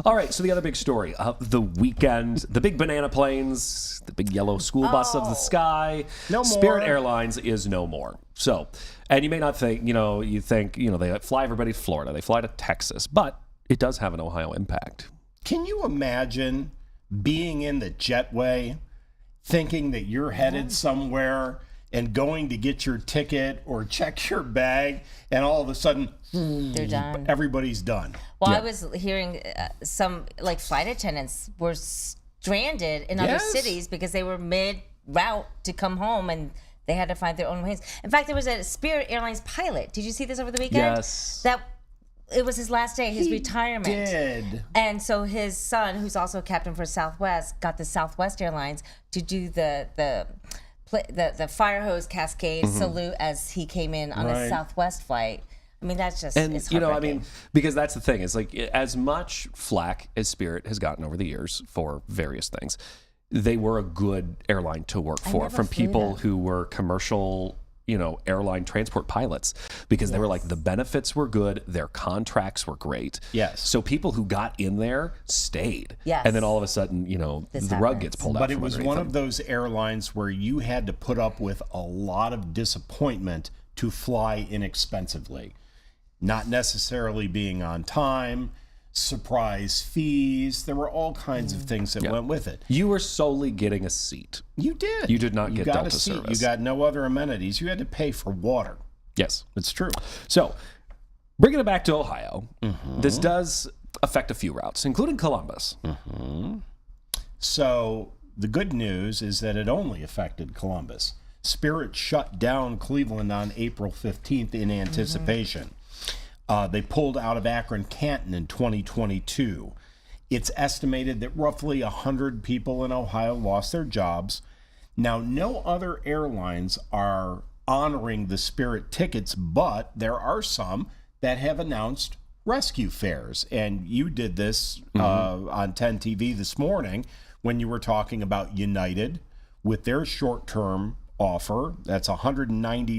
All right, so the other big story of the weekend, the big banana planes, the big yellow school bus of the sky. No more. Spirit Airlines is no more. So, and you may not think, you think, they fly everybody to Florida, they fly to Texas, but it does have an Ohio impact. Can you imagine being in the jetway, thinking that you're headed somewhere and going to get your ticket or check your bag, and all of a sudden, they're done. Everybody's done. Well, I was hearing some flight attendants were stranded in other cities because they were mid-route to come home and they had to find their own ways. In fact, there was a Spirit Airlines pilot. Did you see this over the weekend? Yes. It was his last day, his retirement. Did. And so his son, who's also a captain for Southwest, got the Southwest Airlines to do the fire hose cascade salute as he came in on a Southwest flight. I mean, that's just, it's heartbreaking. Because that's the thing. It's like, as much flack as Spirit has gotten over the years for various things, they were a good airline to work for from people who were commercial, airline transport pilots, because they were like, the benefits were good, their contracts were great. Yes. So people who got in there stayed. Yes. And then all of a sudden, the rug gets pulled out. But it was one of those airlines where you had to put up with a lot of disappointment to fly inexpensively. Not necessarily being on time, surprise fees. There were all kinds of things that went with it. You were solely getting a seat. You did. You did not get got Delta a seat. service. You got no other amenities. You had to pay for water. Yes. It's true. So, bringing it back to Ohio, this does affect a few routes, including Columbus. So, the good news is that it only affected Columbus. Spirit shut down Cleveland on April 15th in anticipation. They pulled out of Akron-Canton in 2022. It's estimated that roughly 100 people in Ohio lost their jobs. Now, no other airlines are honoring the Spirit tickets, but there are some that have announced rescue fares. And you did this on 10 TV this morning when you were talking about United with their short-term offer. That's $199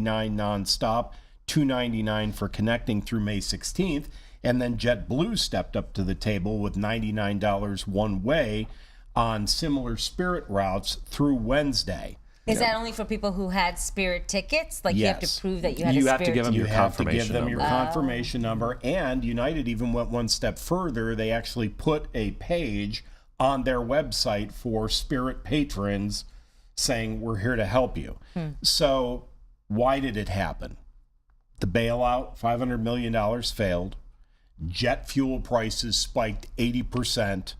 nonstop, $299 for connecting through May 16th. And then JetBlue stepped up to the table with $99 one way on similar Spirit routes through Wednesday. Is that only for people who had Spirit tickets? Like you have to prove that you had a Spirit ticket? You have to give them your You have to confirmation give them number. your confirmation number. And United even went one step further. They actually put a page on their website for Spirit patrons saying, we're here to help you. So why did it happen? The bailout, $500 million failed. Jet fuel prices spiked 80%.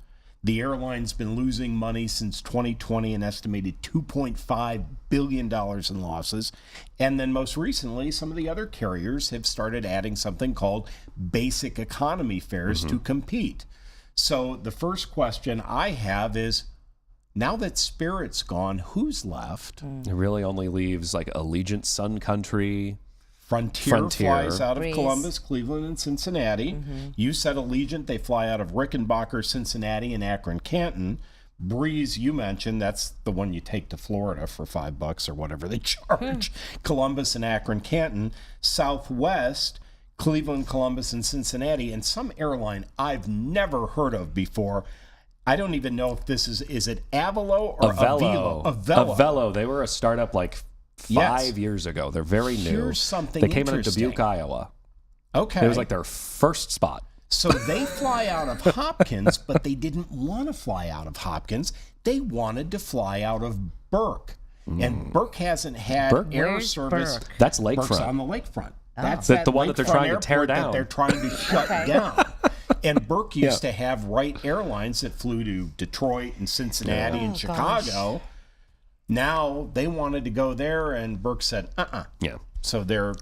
The airline's been losing money since 2020, an estimated $2.5 billion in losses. And then most recently, some of the other carriers have started adding something called basic economy fares to compete. So the first question I have is, now that Spirit's gone, who's left? It really only leaves like Allegiant Sun Country. Frontier flies out of Breeze. Columbus, Cleveland, and Cincinnati. You said Allegiant, they fly out of Rickenbacker, Cincinnati, and Akron-Canton. Breeze, you mentioned, that's the one you take to Florida for $5 or whatever they charge. Columbus and Akron-Canton. Southwest, Cleveland, Columbus, and Cincinnati. And some airline I've never heard of before. I don't even know if this is it Avelo or Avelo? Avelo. They were a startup like 5 years ago. They're very new. Here's something They came in interesting. Dubuque, Iowa. Okay. It was like their first spot. So they fly out of Hopkins, but they didn't want to fly out of Hopkins. They wanted to fly out of Burke. And Burke hasn't had air Where's service. Burke? That's Burke's lakefront. on the lakefront. That's The one that they're trying to tear airport that down. they're trying to shut down. And Burke used to have Wright Airlines that flew to Detroit and Cincinnati and Chicago. Now they wanted to go there, and Burke said, Yeah. So those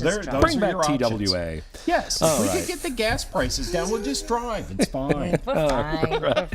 Bring are back your options. TWA. Yes, if we could get the gas prices down, we'll just drive. It's fine. We're fine. We're fine.